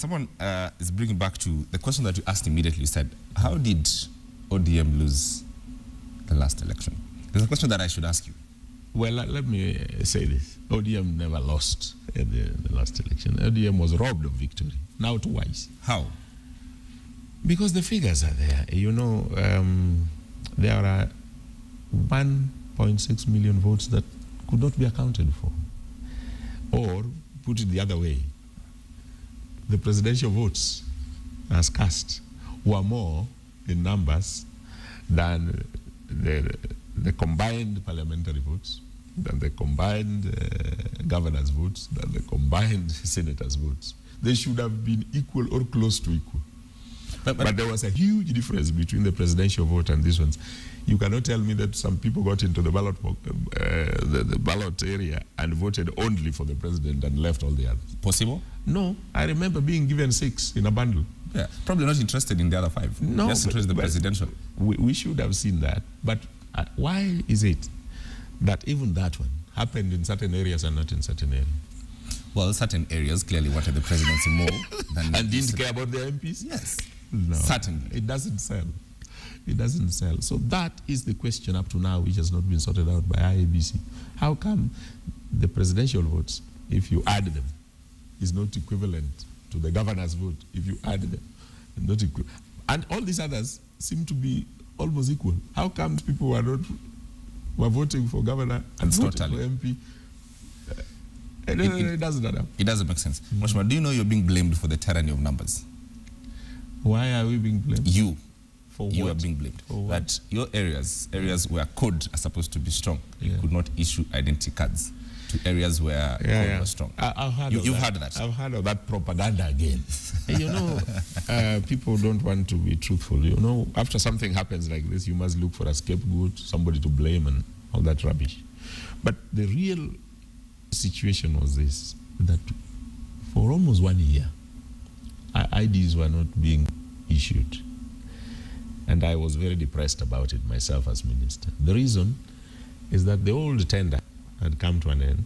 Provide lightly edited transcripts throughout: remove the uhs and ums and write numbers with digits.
someone is bringing back to the question that you asked immediately. You said, how did ODM lose the last election? There's a question that I should ask you. Well, let me say this. ODM never lost at the last election. ODM was robbed of victory, now twice. How? Because the figures are there. You know, there are 1.6 million votes that could not be accounted for. Or, put it the other way, the presidential votes as cast were more in numbers than the combined parliamentary votes, than the combined governors' votes, than the combined senators' votes. They should have been equal or close to equal. But there was a huge difference between the presidential vote and these ones. You cannot tell me that some people got into the ballot the ballot area and voted only for the president and left all the others. Possible? No. I remember being given 6 in a bundle. Yeah, probably not interested in the other 5. No. Just interested in the presidential. We should have seen that. But why is it that even that one happened in certain areas and not in certain areas? Well, certain areas clearly wanted the presidency more than... And didn't care about their MPs? Yes. No. Certainly. It doesn't sell. It doesn't sell. So that is the question up to now, which has not been sorted out by IABC. How come the presidential votes, if you add them, is not equivalent to the governor's vote, if you add them? Not equivalent. And all these others seem to be almost equal. How come people were voting for governor and voting for MP? It doesn't add up. It doesn't make sense. Mheshimiwa, do you know you're being blamed for the tyranny of numbers? Why are we being blamed? You. For you what? are being blamed. For what? That your areas where code are supposed to be strong, you could not issue identity cards to areas where code was strong. You've heard that. I've heard of that propaganda again. You know, people don't want to be truthful. You know, after something happens like this, you must look for a scapegoat, somebody to blame and all that rubbish. But the real situation was this, that for almost 1 year, IDs were not being issued. And I was very depressed about it myself as minister. The reason is that the old tender had come to an end,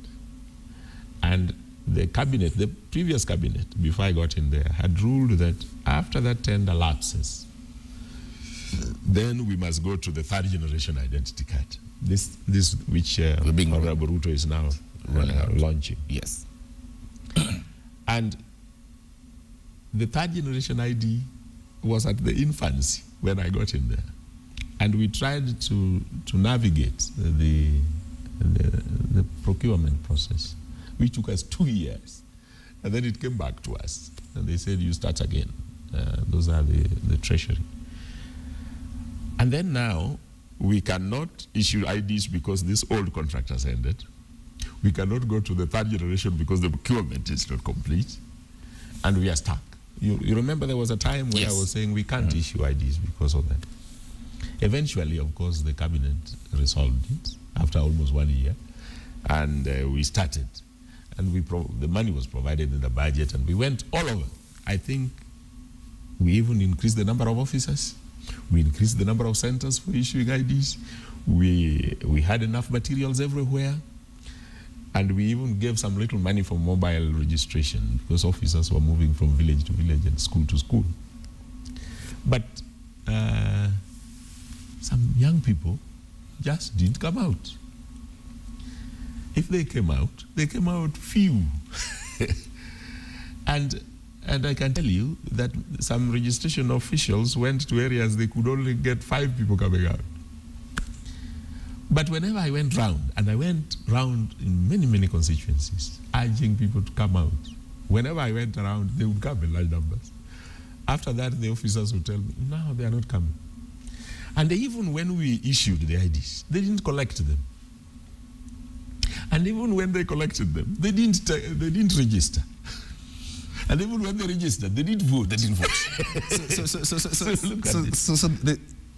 and the cabinet, the previous cabinet, before I got in there, had ruled that after that tender lapses, then we must go to the 3rd generation identity card. This which Honorable Ruto is now launching. Yes. And the 3rd generation ID was at the infancy when I got in there. And we tried to navigate the procurement process, which took us 2 years. And then it came back to us. And they said, you start again. Those are the treasury. And then now, we cannot issue IDs because this old contract has ended. We cannot go to the 3rd generation because the procurement is not complete. And we are stuck. You remember there was a time where I was saying we can't issue IDs because of that. Eventually, of course, the cabinet resolved it after almost 1 year. And we started. And the money was provided in the budget, and we went all over. I think we even increased the number of officers. We increased the number of centers for issuing IDs. We had enough materials everywhere. And we even gave some little money for mobile registration because officers were moving from village to village and school to school. But some young people just didn't come out. If they came out few. And I can tell you that some registration officials went to areas they could only get 5 people coming out. But whenever I went round, and I went round in many, many constituencies, urging people to come out. Whenever I went around, they would come in large numbers. After that, the officers would tell me, no, they are not coming. And even when we issued the IDs, they didn't collect them. And even when they collected them, they didn't register. And even when they registered, they didn't vote. They didn't vote.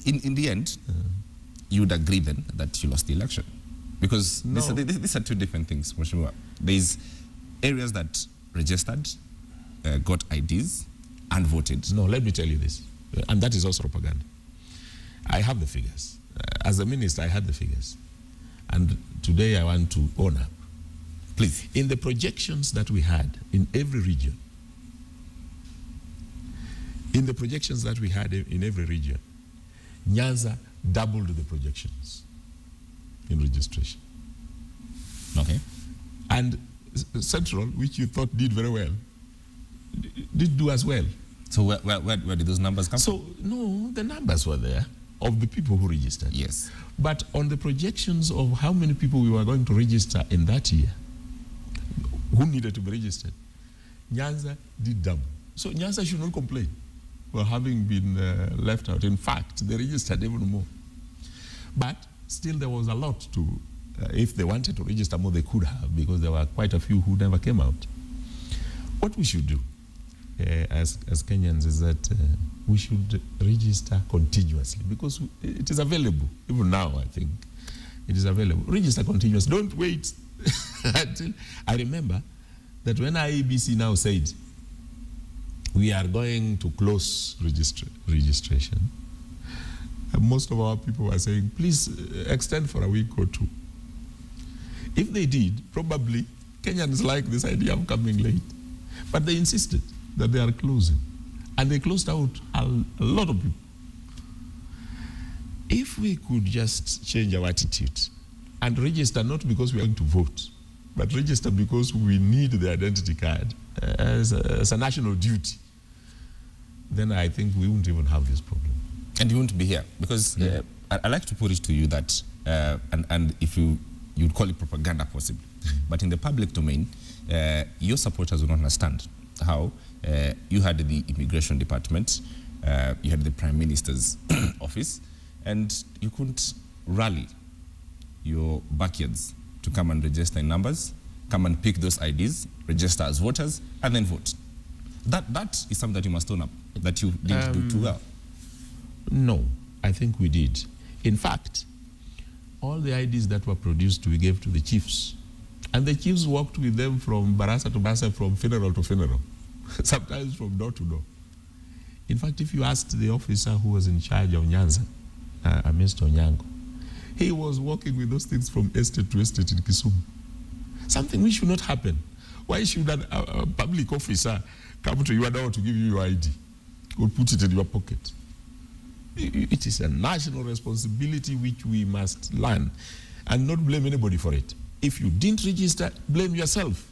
In the end, you would agree then that you lost the election, because these are 2 different things. There's areas that registered, got IDs, and voted. No, let me tell you this, and that is also propaganda. I have the figures. As a minister, I had the figures, and today I want to own up. Please. In the projections that we had in every region, In the projections that we had in every region, Nyanza doubled the projections in registration. Okay. And Central, which you thought did very well, did do as well. So where did those numbers come from? So, no, the numbers were there of the people who registered. Yes. But on the projections of how many people we were going to register in that year, who needed to be registered, Nyanza did double. So Nyanza should not complain for having been left out. In fact, they registered even more. But still there was a lot to, if they wanted to register more, they could have, because there were quite a few who never came out. What we should do as Kenyans is that we should register continuously, because it is available. Even now, I think, it is available. Register continuously. Don't wait until... I remember that when IEBC now said, we are going to close registration, most of our people were saying, please extend for a week or two. If they did, probably Kenyans like this idea of coming late. But they insisted that they are closing. And they closed out a lot of people. If we could just change our attitude and register not because we are going to vote, but register because we need the identity card as a national duty, then I think we wouldn't even have this problem. And you won't be here, because I like to put it to you that, and if you'd call it propaganda possibly, but in the public domain, your supporters will not understand how you had the immigration department, you had the Prime Minister's office, and you couldn't rally your backyards to come and register in numbers, come and pick those IDs, register as voters, and then vote. That is something that you must own up, that you didn't do too well. No, I think we did. In fact, all the IDs that were produced, we gave to the chiefs. And the chiefs worked with them from barasa to barasa, from funeral to funeral, sometimes from door to door. In fact, if you asked the officer who was in charge of Nyanza, Mr. Onyango, he was working with those things from estate to estate in Kisumu. Something which should not happen. Why should a public officer come to your door to give you your ID or put it in your pocket? It is a national responsibility which we must learn and not blame anybody for it. If you didn't register, blame yourself.